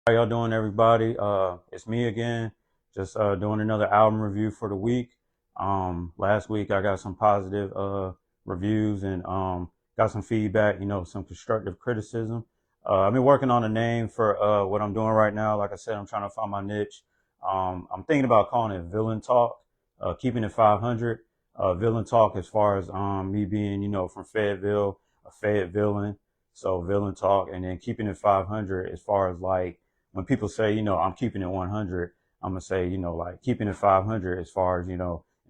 How y'all doing, everybody? It's me again, just doing another album review for the week. Last week I got some positive reviews and got some feedback, some constructive criticism. I've been working on a name for what I'm doing right now. Like I said, I'm trying to find my niche. I'm thinking about calling it Villain Talk, keeping it 500. Villain Talk as far as me being, from Fayetteville, a Fayette villain. So Villain Talk, and then keeping it 500 as far as like when people say, I'm keeping it 100, I'm gonna say, like keeping it 500 as far as, an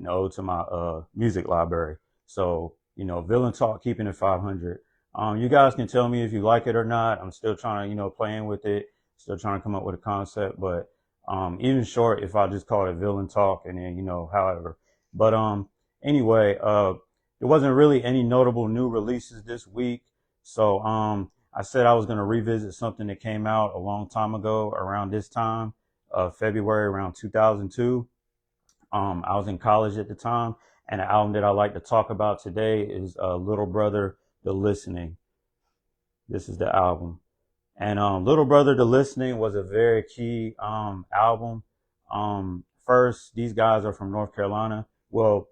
ode to my music library. So, Villain Talk, keeping it 500. You guys can tell me if you like it or not. I'm still trying to, playing with it, still trying to come up with a concept. But even short, if I just call it Villain Talk, and then, however. But anyway, there wasn't really any notable new releases this week. So I said I was going to revisit something that came out a long time ago around this time, February around 2002. I was in college at the time, and the album that I like to talk about today is Little Brother, The Listening. This is the album. And Little Brother, The Listening was a very key album. First, these guys are from North Carolina. Well,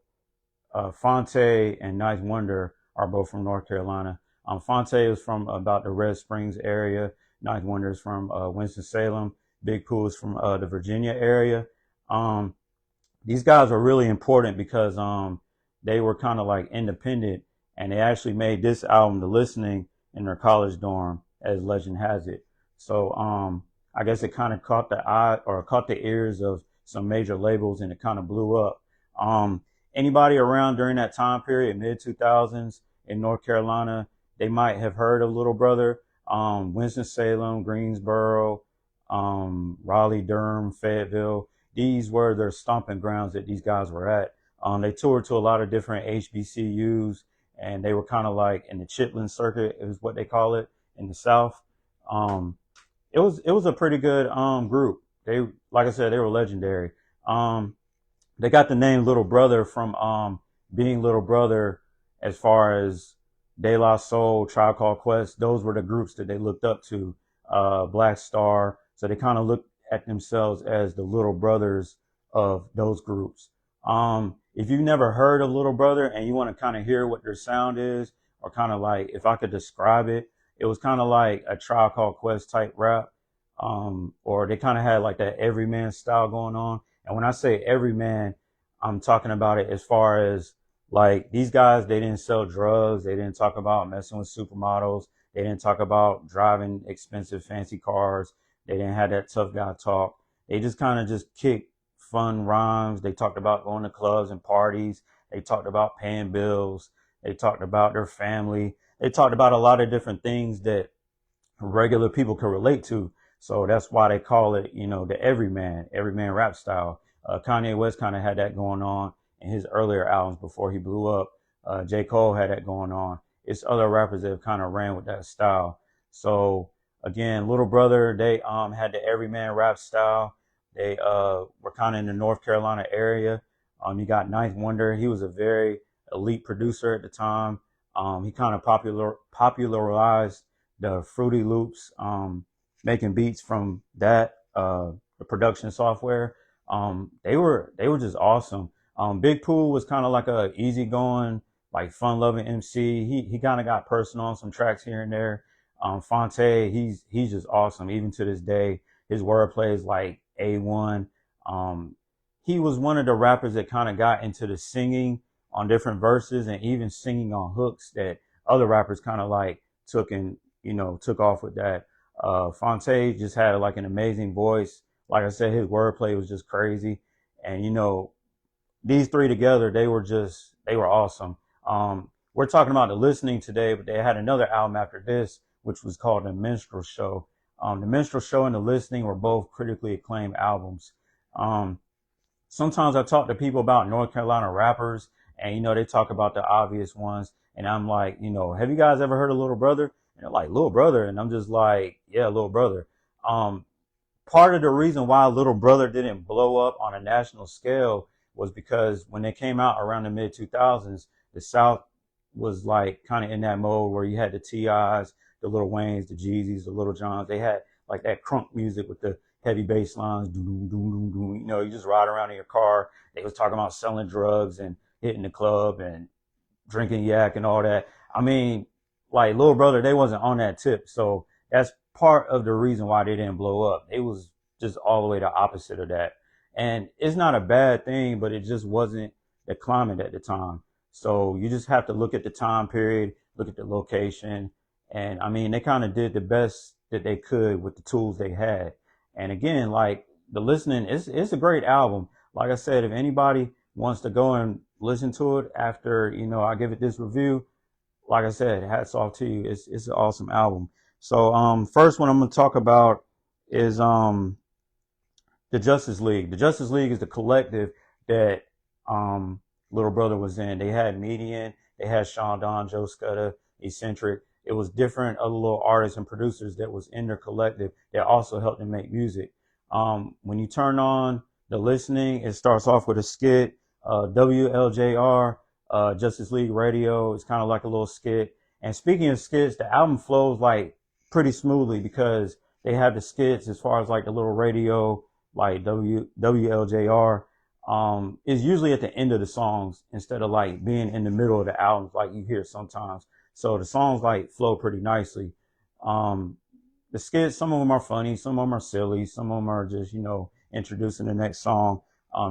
Phonte and Ninth Wonder are both from North Carolina. Phonte is from about the Red Springs area. Ninth Wonder is from Winston-Salem. Big Pooh is from the Virginia area. These guys were really important because they were kind of like independent, and they actually made this album, The Listening, in their college dorm, as legend has it. So I guess it kind of caught the eye or caught the ears of some major labels, and it kind of blew up. Anybody around during that time period, mid 2000s in North Carolina, they might have heard of Little Brother. Winston-Salem, Greensboro, Raleigh, Durham, Fayetteville. These were their stomping grounds that these guys were at. They toured to a lot of different HBCUs, and they were kind of like in the Chitlin circuit is what they call it in the South. It was a pretty good group. They, like I said, they were legendary. They got the name Little Brother from being Little Brother as far as De La Soul, Tribe Called Quest. Those were the groups that they looked up to. Black Star. So they kind of looked at themselves as the little brothers of those groups. If you've never heard of Little Brother and you want to kind of hear what their sound is, or kind of like, if I could describe it, it was kind of like a Tribe Called Quest type rap. Or they kind of had like that everyman style going on. And when I say everyman, I'm talking about it as far as like these guys, they didn't sell drugs. They didn't talk about messing with supermodels. They didn't talk about driving expensive fancy cars. They didn't have that tough guy talk. They just kind of just kicked fun rhymes. They talked about going to clubs and parties. They talked about paying bills. They talked about their family. They talked about a lot of different things that regular people can relate to. So that's why they call it, the everyman rap style. Kanye West kind of had that going on in his earlier albums before he blew up. J. Cole had that going on. It's other rappers that have kind of ran with that style. So again, Little Brother, they had the everyman rap style. They were kind of in the North Carolina area. You got Ninth Wonder. He was a very elite producer at the time. He kind of popularized the Fruity Loops, making beats from that, the production software. They were just awesome. Big Pooh was kind of like a easygoing, like fun loving MC. He kind of got personal on some tracks here and there. Phonte, he's just awesome. Even to this day, his wordplay is like A1. He was one of the rappers that kind of got into the singing on different verses and even singing on hooks that other rappers kind of like took and, took off with that. Phonte just had like an amazing voice. Like I said, his wordplay was just crazy. And, these three together, they were awesome. We're talking about The Listening today, but they had another album after this, which was called The Minstrel Show. The Minstrel Show and The Listening were both critically acclaimed albums. Sometimes I talk to people about North Carolina rappers, and, they talk about the obvious ones. And I'm like, have you guys ever heard of Little Brother? And they're like, Little Brother? And I'm just like, yeah, Little Brother. Part of the reason why Little Brother didn't blow up on a national scale was because when they came out around the mid 2000s, the South was like kind of in that mode where you had the T.I.s, the Lil Waynes, the Jeezys, the Little Johns. They had like that crunk music with the heavy bass lines. Doom, doom, doom, doom. You know, you just ride around in your car. They was talking about selling drugs and hitting the club and drinking yak and all that. I mean, like Little Brother, they wasn't on that tip. So that's part of the reason why they didn't blow up. It was just all the way the opposite of that. And it's not a bad thing, but it just wasn't the climate at the time. So you just have to look at the time period, look at the location. And I mean, they kind of did the best that they could with the tools they had. And again, like the listening, it's a great album. Like I said, if anybody wants to go and listen to it after, you know, I give it this review, like I said, hats off to you. It's an awesome album. So first one I'm gonna talk about is the Justice League. The Justice League is the collective that Little Brother was in. They had Median, they had Sean Don, Joe Scudda, Eccentric. It was different other little artists and producers that was in their collective that also helped them make music. When you turn on the listening, it starts off with a skit, WLJR, Justice League Radio. It's kind of like a little skit. And speaking of skits, the album flows like pretty smoothly because they have the skits as far as like the little radio, like WLJR, is usually at the end of the songs instead of like being in the middle of the albums like you hear sometimes. So the songs like flow pretty nicely. The skits, some of them are funny, some of them are silly, some of them are just, you know, introducing the next song.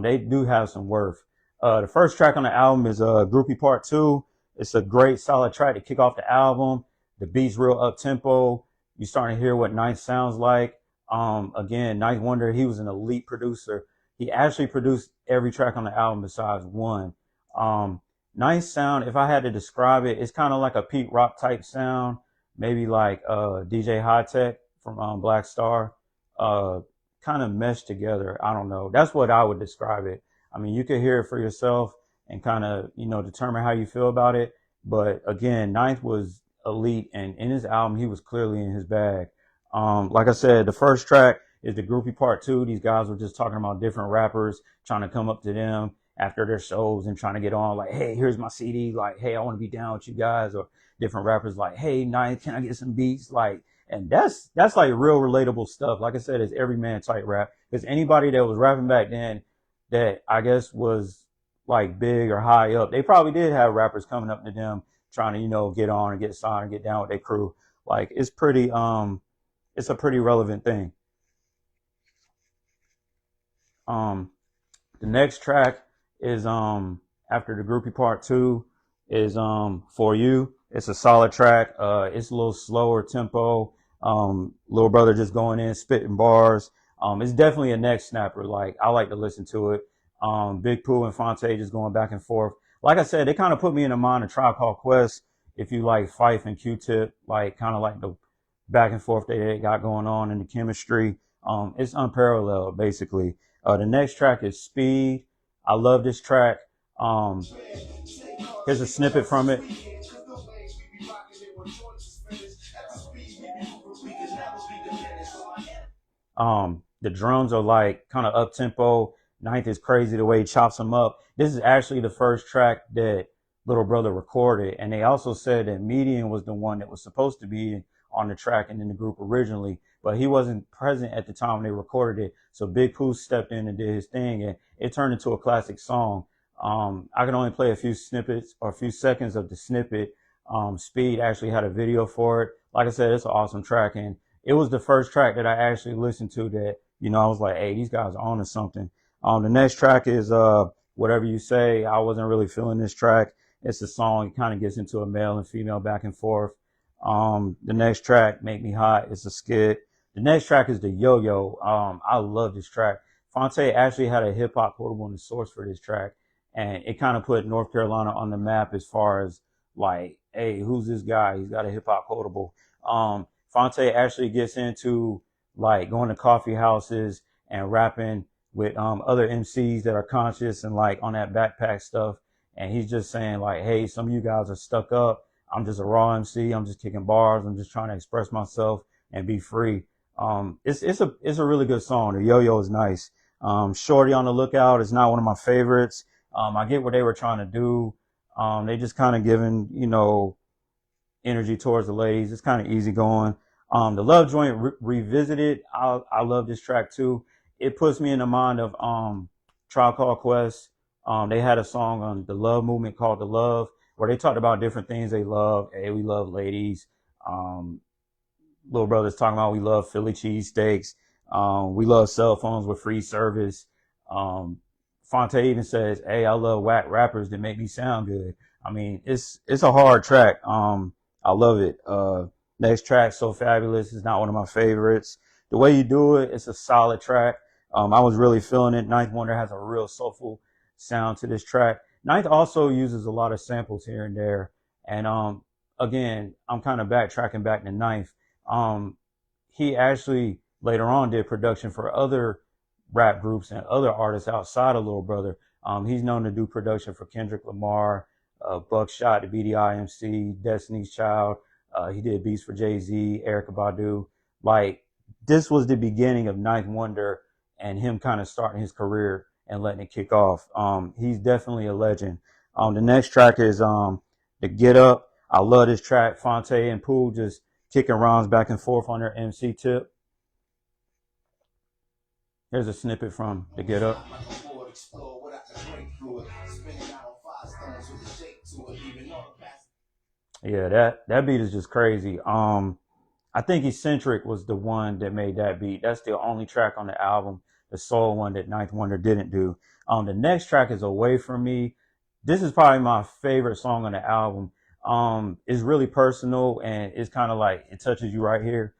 They do have some worth. The first track on the album is Groupie Part 2. It's a great solid track to kick off the album. The beat's real up tempo. You're starting to hear what Ninth sounds like. Again, Ninth Wonder, he was an elite producer. He actually produced every track on the album besides one. Ninth sound, if I had to describe it, it's kind of like a Pete Rock type sound, maybe like DJ High Tech from Black Star, kind of meshed together. I don't know. That's what I would describe it. I mean, you could hear it for yourself and kind of, you know, determine how you feel about it. But again, Ninth was elite, and in his album, he was clearly in his bag. Like I said, the first track is the Groupie Part 2. These guys were just talking about different rappers, trying to come up to them after their shows and trying to get on, like, hey, here's my CD. Like, hey, I want to be down with you guys. Or different rappers like, hey, Ninth, can I get some beats? Like, and that's like real relatable stuff. Like I said, it's everyman type rap. Because anybody that was rapping back then that I guess was like big or high up, they probably did have rappers coming up to them trying to, you know, get on and get signed and get down with their crew. Like, it's pretty, it's a pretty relevant thing. The next track is after the Groupie Part 2 is For You. It's a solid track. It's a little slower tempo. Little Brother just going in, spitting bars. It's definitely a neck snapper. Like, I like to listen to it. Big Pooh and Phonte just going back and forth. Like I said, they kind of put me in the mind of Tribe Called Quest. If you like Phife and Q-Tip, like kind of like the back and forth they got going on in the chemistry. It's unparalleled, basically. The next track is Speed. I love this track. Here's a snippet from it. The drums are like kind of up tempo. Ninth is crazy the way he chops them up. This is actually the first track that Little Brother recorded, and they also said that Median was the one that was supposed to be on the track and in the group originally, but he wasn't present at the time when they recorded it. So Big Pooh stepped in and did his thing, and it turned into a classic song. I can only play a few snippets or a few seconds of the snippet. Speed actually had a video for it. Like I said, it's an awesome track, and it was the first track that I actually listened to that, you know, I was like, hey, these guys are on to something. The next track is Whatever You Say. I wasn't really feeling this track. It's a song. It kind of gets into a male and female back and forth. The next track, Make Me Hot, it's a skit. The next track is the Yo-Yo. I love this track. Phonte actually had a hip hop portable in the source for this track, and it kind of put North Carolina on the map as far as like, hey, who's this guy? He's got a hip hop portable. Phonte actually gets into like going to coffee houses and rapping with other MCs that are conscious and like on that backpack stuff. And he's just saying like, hey, some of you guys are stuck up. I'm just a raw MC. I'm just kicking bars. I'm just trying to express myself and be free. It's a really good song. The Yo-Yo is nice. Shorty on the Lookout is not one of my favorites. I get what they were trying to do. They just kind of giving, you know, energy towards the ladies. It's kind of easy going. The Love Joint Revisited. I love this track too. It puts me in the mind of Tribe Called Quest. They had a song on the Love Movement called The Love, where they talked about different things they love. Hey, we love ladies. Um, Little brother's talking about we love Philly cheesesteaks. We love cell phones with free service. Um, Fonte even says, "Hey, I love whack rappers that make me sound good." I mean, it's a hard track. I love it. Next track, So Fabulous, is not one of my favorites. The Way You Do It, it's a solid track. I was really feeling it. Ninth Wonder has a real soulful sound to this track. Ninth also uses a lot of samples here and there. And again, I'm kind of backtracking back to Ninth. Um, he actually later on did production for other rap groups and other artists outside of Little Brother. He's known to do production for Kendrick Lamar, Buckshot, the BDI MC, Destiny's Child. He did beats for Jay-Z, Erykah Badu. Like, this was the beginning of Ninth Wonder and him kind of starting his career and letting it kick off. He's definitely a legend. The next track is the Get Up. I love this track. Fonte and Pooh just kicking rhymes back and forth on their MC tip. Here's a snippet from the Get Up. Yeah, that beat is just crazy. I think Eccentric was the one that made that beat. That's the only track on the album, the soul one that Ninth Wonder didn't do. The next track is Away From Me. This is probably my favorite song on the album. It's really personal and it's kind of like it touches you right here.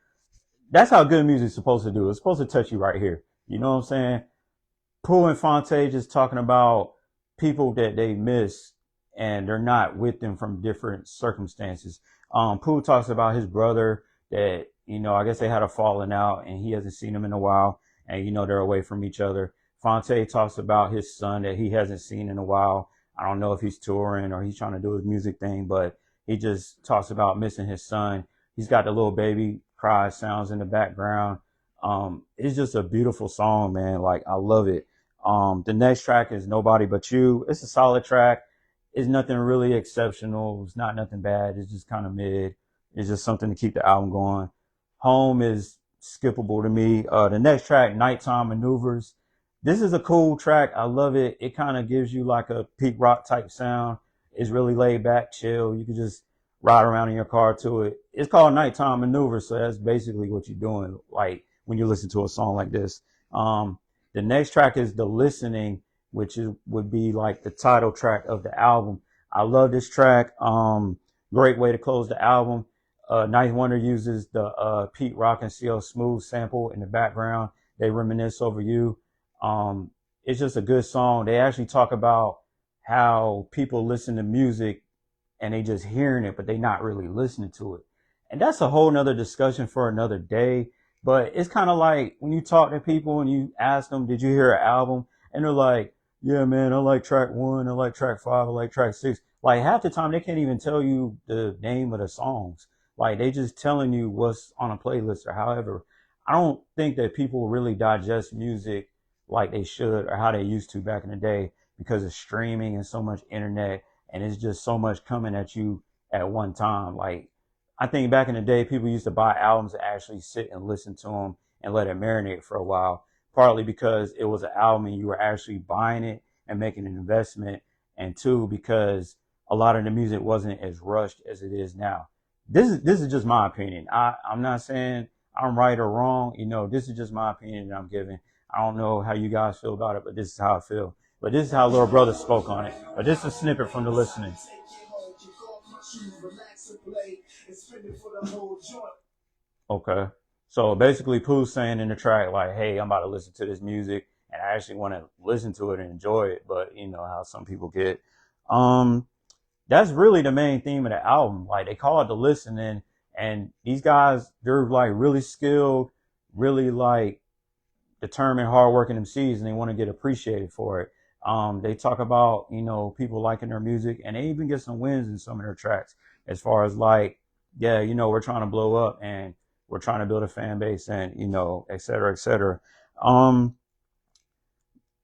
That's how good music's supposed to do. It's supposed to touch you right here. You know what I'm saying? Pooh and Fonte just talking about people that they miss and they're not with them from different circumstances. Pooh talks about his brother that, you know, I guess they had a falling out and he hasn't seen him in a while and, you know, they're away from each other. Fonte talks about his son that he hasn't seen in a while. I don't know if he's touring or he's trying to do his music thing, but he just talks about missing his son. He's got the little baby cry sounds in the background. It's just a beautiful song, man. Like, I love it. The next track is Nobody But You. It's a solid track. It's nothing really exceptional. It's not nothing bad. It's just kind of mid. It's just something to keep the album going. Home is skippable to me. The next track, Nighttime Maneuvers. This is a cool track. I love it. It kind of gives you like a Pete Rock type sound. It's really laid back, chill. You can just ride around in your car to it. It's called Nighttime Maneuvers, so that's basically what you're doing, like when you listen to a song like this. The next track is The Listening, which would be like the title track of the album. I love this track. Great way to close the album. Ninth Wonder uses the Pete Rock and CL Smooth sample in the background. They reminisce over you. It's just a good song. They actually talk about how people listen to music and they just hearing it, but they not really listening to it. And that's a whole nother discussion for another day. But it's kind of like when you talk to people and you ask them, did you hear an album? And they're like, yeah, man, I like track 1, I like track 5, I like track 6. Like half the time they can't even tell you the name of the songs. Like they just telling you what's on a playlist or however. I don't think that people really digest music like they should or how they used to back in the day because of streaming and so much internet and it's just so much coming at you at one time. Like I think back in the day, people used to buy albums and actually sit and listen to them and let it marinate for a while, partly because it was an album and you were actually buying it and making an investment. And two, because a lot of the music wasn't as rushed as it is now. This is just my opinion. I'm not saying I'm right or wrong. You know, this is just my opinion that I'm giving. I don't know how you guys feel about it, but this is how I feel. But this is how Little Brother spoke on it. But this is a snippet from The Listening. Okay. So basically Pooh's saying in the track, like, hey, I'm about to listen to this music and I actually want to listen to it and enjoy it. But you know how some people get. That's really the main theme of the album. Like they call it The Listening and these guys, they're like really skilled, really like determined, hardworking MCs and they want to get appreciated for it. They talk about, you know, people liking their music and they even get some wins in some of their tracks as far as like, yeah, you know, we're trying to blow up and we're trying to build a fan base and, you know, et cetera, et cetera.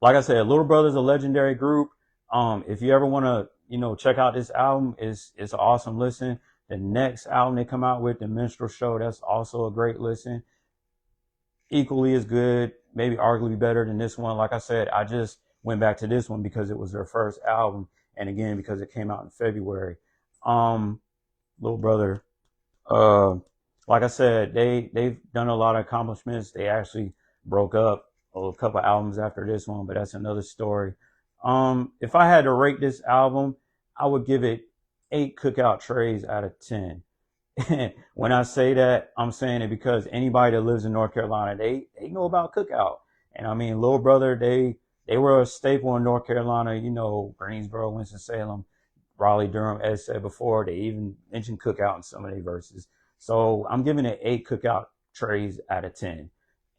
Like I said, Little Brother's a legendary group. If you ever want to, you know, check out this album, it's an awesome listen. The next album they come out with, The Minstrel Show, that's also a great listen. Equally as good, maybe arguably better than this one. Like I said, I just went back to this one because it was their first album, and again because it came out in February. Little Brother, uh, like I said, they've done a lot of accomplishments. They actually broke up a couple albums after this one, but that's another story. If I had to rate this album, I would give it 8 cookout trays out of 10. When I say that, I'm saying it because anybody that lives in North Carolina, they know about cookout. And I mean, Little Brother, they were a staple in North Carolina, you know, Greensboro, Winston-Salem, Raleigh, Durham, as said before. They even mentioned cookout in some of their verses. So I'm giving it 8 cookout trays out of 10.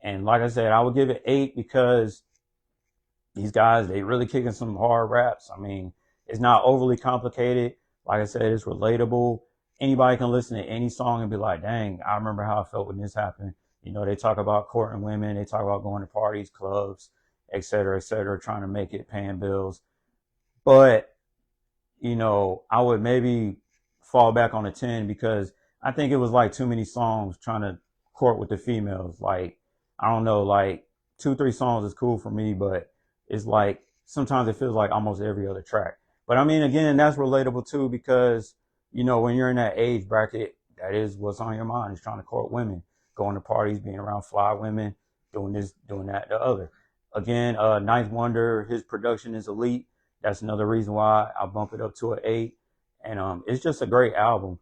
And like I said, I would give it 8 because these guys, they really kicking some hard raps. I mean, it's not overly complicated. Like I said, it's relatable. Anybody can listen to any song and be like, dang, I remember how I felt when this happened. You know, they talk about courting women. They talk about going to parties, clubs, et cetera, trying to make it, paying bills. But, you know, I would maybe fall back on a 10 because I think it was like too many songs trying to court with the females. Like, I don't know, like 2-3 songs is cool for me, but it's like sometimes it feels like almost every other track. But I mean, again, that's relatable too because, you know, when you're in that age bracket, that is what's on your mind, is trying to court women, going to parties, being around fly women, doing this, doing that, the other. Again, Ninth Wonder, his production is elite. That's another reason why I bump it up to an 8. And it's just a great album.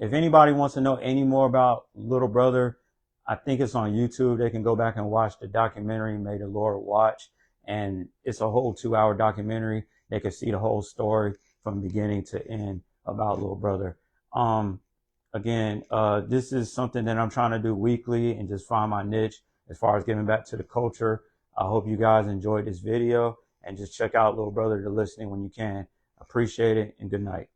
If anybody wants to know any more about Little Brother, I think it's on YouTube. They can go back and watch the documentary, May the Lord Watch. And it's a whole 2-hour documentary. They can see the whole story from beginning to end about Little Brother. Again, this is something that I'm trying to do weekly and just find my niche as far as giving back to the culture. I hope you guys enjoyed this video, and just check out Little Brother to listening when you can. Appreciate it, and good night.